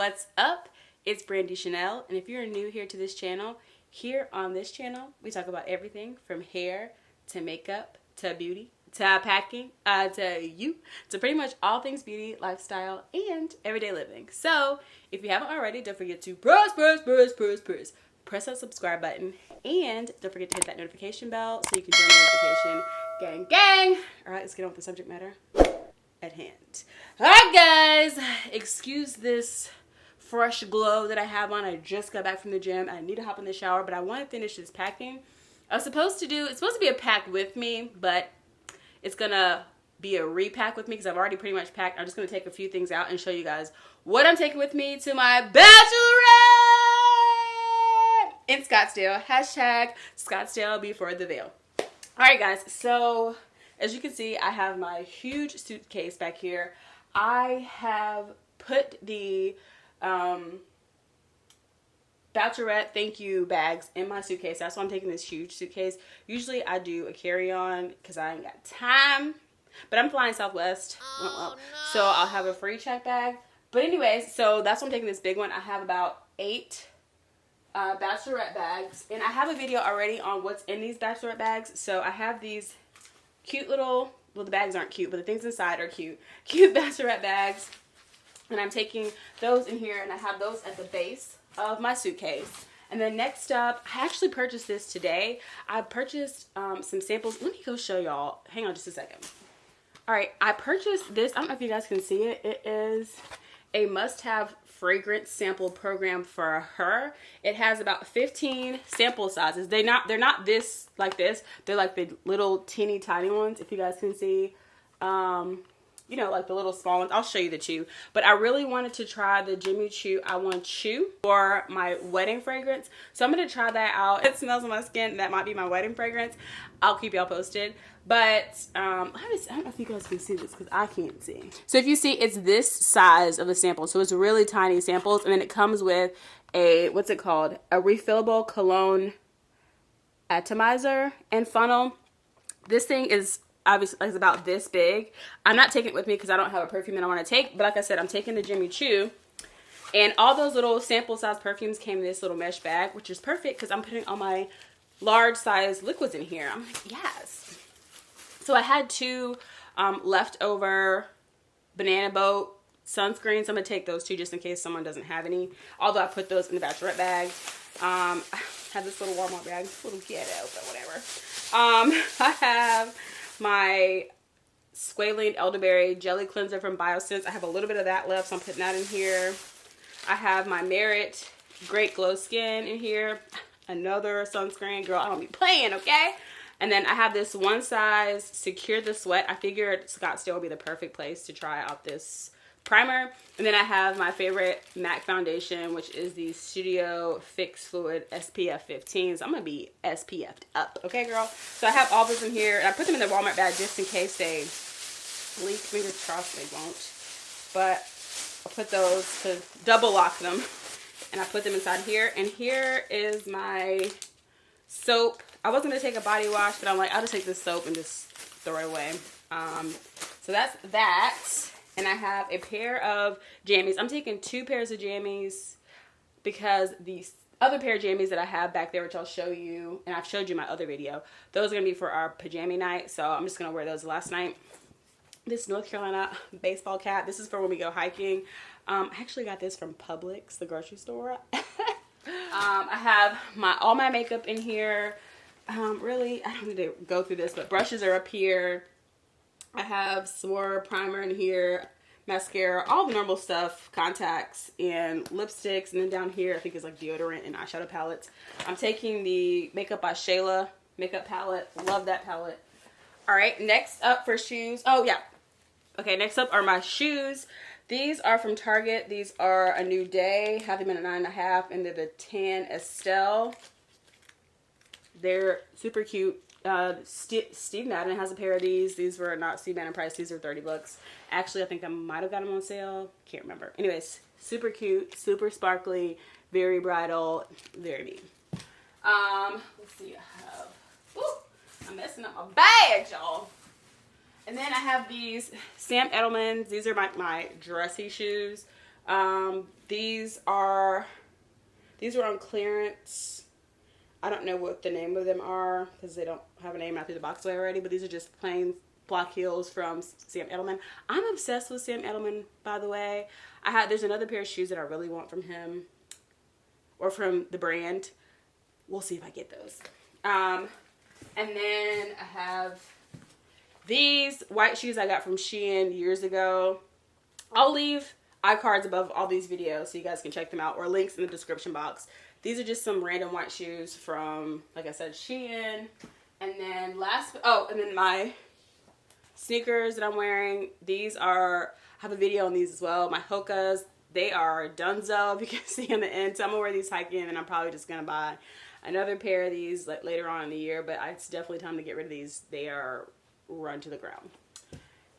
What's up? It's Brandy Chanell, and if you're new here to this channel, here on this channel, we talk about everything from hair to makeup to beauty to packing to pretty much all things beauty, lifestyle, and everyday living. So if you haven't already, don't forget to press that subscribe button, and don't forget to hit that notification bell so you can join the notification gang. All right, let's get on with the subject matter at hand. All right, guys, excuse this fresh glow that I have on. I just got back from the gym. I need to hop in the shower, but I want to finish this packing. It's supposed to be a pack with me, but it's gonna be a repack with me because I've already pretty much packed. I'm just gonna take a few things out and show you guys what I'm taking with me to my Bachelorette in Scottsdale. Hashtag Scottsdale before the veil. All right, guys, so as you can see, I have my huge suitcase back here. I have put the Bachelorette thank you bags in my suitcase. That's why I'm taking this huge suitcase. Usually I do a carry-on because I ain't got time, but I'm flying Southwest. No. So I'll have a free check bag. But anyways, so that's why I'm taking this big one. I have about 8 Bachelorette bags, and I have a video already on what's in these Bachelorette bags. So I have these cute little, well, the bags aren't cute, but the things inside are cute Bachelorette bags, and I'm taking those in here, and I have those at the base of my suitcase. And then next up, I actually purchased this today. I purchased some samples. Let me go show y'all. Hang on just a second. All right, I purchased this. I don't know if you guys can see it. It is a must-have fragrance sample program for her. It has about 15 sample sizes. They're not this like this. They're like the little teeny tiny ones, if you guys can see. You know, like the little small ones. I'll show you the chew. But I really wanted to try the Jimmy Choo I Want Chew for my wedding fragrance. So I'm going to try that out. It smells on my skin. That might be my wedding fragrance. I'll keep y'all posted. But I don't know if you guys can see this because I can't see. So if you see, it's this size of a sample. So it's really tiny samples. And then it comes with a, what's it called? A refillable cologne atomizer and funnel. This thing is obviously it's about this big. I'm not taking it with me because I don't have a perfume that I want to take. But like I said, I'm taking the Jimmy Choo. And all those little sample size perfumes came in this little mesh bag, which is perfect because I'm putting all my large size liquids in here. I'm like, yes. So I had 2 leftover Banana Boat sunscreens. I'm going to take those 2 just in case someone doesn't have any. Although I put those in the Bachelorette bag. I have this little Walmart bag. It's a little ghetto, but whatever. I have my Squalene Elderberry Jelly Cleanser from BioSense. I have a little bit of that left, so I'm putting that in here. I have my Merit Great Glow Skin in here. Another sunscreen. Girl, I don't be playing, okay? And then I have this one size Secure the Sweat. I figured Scottsdale would be the perfect place to try out this primer. And then I have my favorite MAC foundation, which is the Studio Fix Fluid SPF 15. So I'm going to be SPF'd up. Okay, girl? So I have all this in here. And I put them in the Walmart bag just in case they leak. Fingers crossed they won't. But I'll put those to double lock them. And I put them inside here. And here is my soap. I was going to take a body wash, but I'm like, I'll just take this soap and just throw it away. So that's that. And I have a pair of jammies. I'm taking 2 pairs of jammies because the other pair of jammies that I have back there, which I'll show you, and I've showed you in my other video, those are going to be for our pajama night. So I'm just going to wear those last night. This North Carolina baseball cap. This is for when we go hiking. I actually got this from Publix, the grocery store. I have all my makeup in here. Really, I don't need to go through this, but brushes are up here. I have some more primer in here, mascara, all the normal stuff, contacts and lipsticks. And then down here, I think is like deodorant and eyeshadow palettes. I'm taking the Makeup by Shayla makeup palette. Love that palette. All right, next up for shoes. Oh, yeah. Okay, next up are my shoes. These are from Target. These are a New Day. Have them in a 9.5, and they're the Tan Estelle. They're super cute. Steve Madden has a pair of these. These were not Steve Madden price. These are $30. Actually, I think I might have got them on sale. Can't remember. Anyways, super cute, super sparkly, very bridal, very me. Let's see. I'm messing up my bag, y'all. And then I have these Sam Edelman's. These are my dressy shoes. These were on clearance. I don't know what the name of them are because they don't have a name. I threw the box away already, but these are just plain block heels from Sam Edelman. I'm obsessed with Sam Edelman, by the way. There's another pair of shoes that I really want from him or from the brand. We'll see if I get those. And then I have these white shoes I got from Shein years ago. I'll leave iCards above all these videos so you guys can check them out, or links in the description box. These are just some random white shoes from, like I said, Shein. And then and then my sneakers that I'm wearing. I have a video on these as well. My Hokas, they are dunzo, if you can see on the end. So I'm gonna wear these hiking, and I'm probably just gonna buy another pair of these like later on in the year. But it's definitely time to get rid of these. They are run to the ground.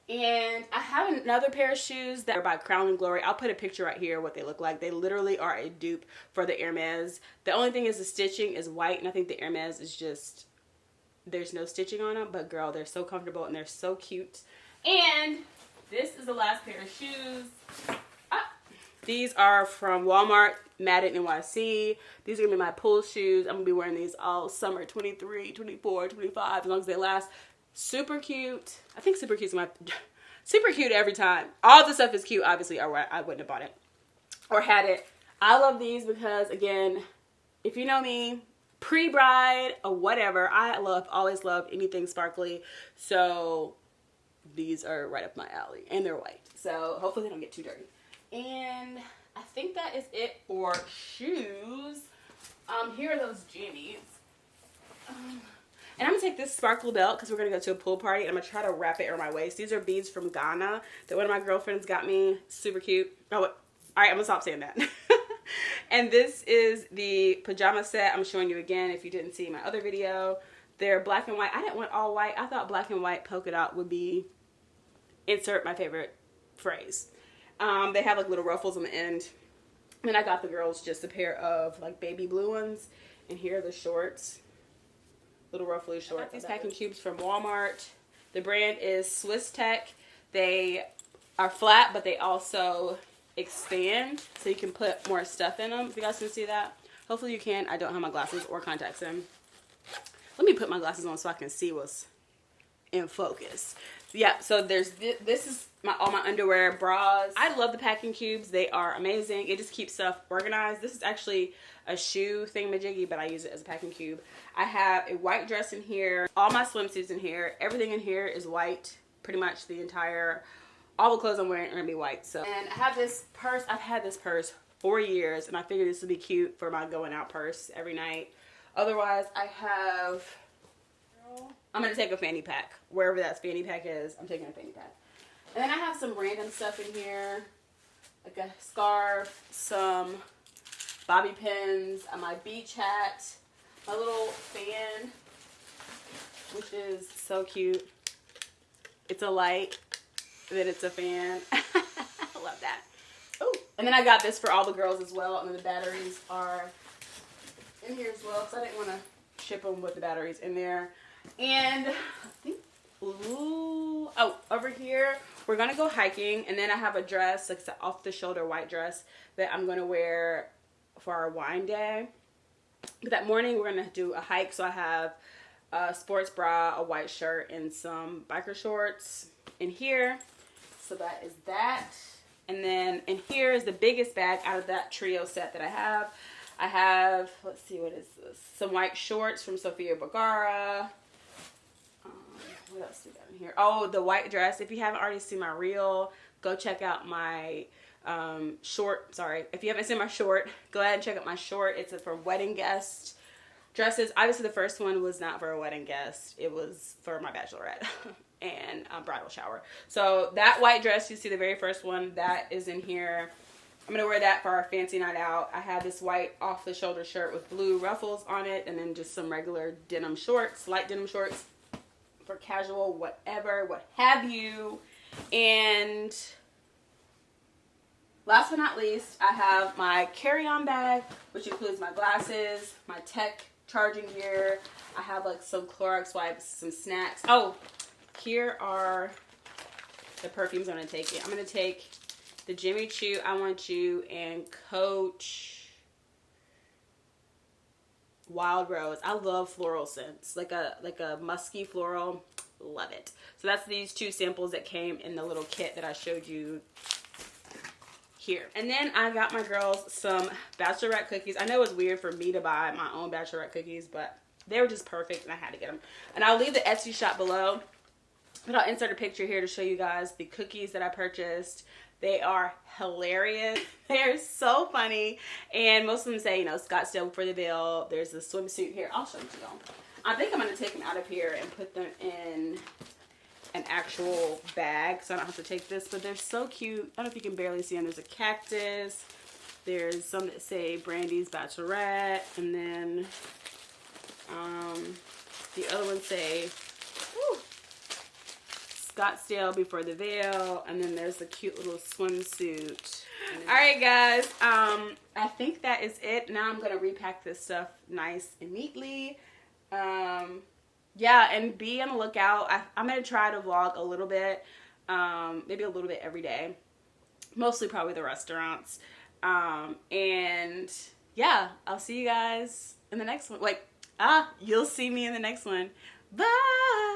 And I have another pair of shoes that are by Crown and Glory. I'll put a picture right here of what they look like. They literally are a dupe for the Hermes. The only thing is the stitching is white, and I think the Hermes is just, there's no stitching on them. But girl, they're so comfortable and they're so cute. And this is the last pair of shoes. These are from Walmart, Madden NYC. These are going to be my pull shoes. I'm going to be wearing these all summer 23, 24, 25, as long as they last. Super cute. I think super cute is super cute every time. All the stuff is cute, obviously, or I wouldn't have bought it or had it. I love these because, again, if you know me, pre-bride or whatever, I always love anything sparkly. So these are right up my alley, and they're white. So hopefully they don't get too dirty. And I think that is it for shoes. Here are those jammies. And I'm going to take this sparkle belt because we're going to go to a pool party. And I'm going to try to wrap it around my waist. These are beads from Ghana that one of my girlfriends got me. Super cute. Oh, all right, I'm going to stop saying that. And this is the pajama set. I'm showing you again if you didn't see my other video. They're black and white. I didn't want all white. I thought black and white polka dot would be, insert my favorite phrase. They have like little ruffles on the end. And I got the girls just a pair of like baby blue ones. And here are the shorts. Little ruffly shorts. These packing cubes from Walmart. The brand is Swiss Tech. They are flat, but they also expand, so you can put more stuff in them. If you guys can see that. Hopefully you can. I don't have my glasses or contacts in. Let me put my glasses on so I can see what's in focus. Yeah, so there's this is all my underwear, bras. I love the packing cubes. They are amazing. It just keeps stuff organized. This is actually a shoe thingamajiggy, but I use it as a packing cube. I have a white dress in here, all my swimsuits in here. Everything in here is white. Pretty much all the clothes I'm wearing are gonna be white. So, and I have this purse. I've had this purse for years, and I figured this would be cute for my going out purse every night. Otherwise, I'm going to take a fanny pack. Wherever that fanny pack is, I'm taking a fanny pack. And then I have some random stuff in here. Like a scarf, some bobby pins, my beach hat, my little fan, which is so cute. It's a light, then it's a fan. I love that. Oh, and then I got this for all the girls as well. And then the batteries are in here as well, because I didn't want to ship them with the batteries in there. And I think, over here, we're going to go hiking. And then I have a dress, like it's an off-the-shoulder white dress that I'm going to wear for our wine day. But that morning, we're going to do a hike. So I have a sports bra, a white shirt, and some biker shorts in here. So that is that. And then in here is the biggest bag out of that trio set that I have. I have, let's see, what is this? Some white shorts from Sofia Vergara. What else we got in here? Oh, the white dress. If you haven't already seen my reel, go check out my short. Sorry. If you haven't seen my short, go ahead and check out my short. It's for wedding guest dresses. Obviously, the first one was not for a wedding guest. It was for my bachelorette and bridal shower. So that white dress, you see the very first one, that is in here. I'm going to wear that for our fancy night out. I have this white off-the-shoulder shirt with blue ruffles on it, and then just some regular denim shorts, light denim shorts for casual, whatever, what have you. And last but not least, I have my carry-on bag, which includes my glasses, my tech charging gear. I have like some Clorox wipes, some snacks. Oh, here are the perfumes I'm going to take. I'm going to take the Jimmy Choo, I Want You, and Coach Wild Rose. I love floral scents, like a musky floral. Love it. So that's these 2 samples that came in the little kit that I showed you here. And then I got my girls some Bachelorette cookies. I know it's weird for me to buy my own Bachelorette cookies, but they were just perfect and I had to get them. And I'll leave the Etsy shop below, but I'll insert a picture here to show you guys the cookies that I purchased. They are hilarious. They're so funny. And most of them say, you know, Scottsdale before the veil. There's a swimsuit here. I'll show them to you. I think I'm going to take them out of here and put them in an actual bag so I don't have to take this. But they're so cute. I don't know if you can barely see them. There's a cactus. There's some that say Brandy's Bachelorette. And then the other ones say Scottsdale before the veil. And then there's the cute little swimsuit. Alright guys, I think that is it. Now I'm going to repack this stuff nice and neatly. Yeah, and be on the lookout. I'm going to try to vlog a little bit, maybe a little bit every day. Mostly probably the restaurants. And yeah, I'll see you guys in the next one. You'll see me in the next one. Bye!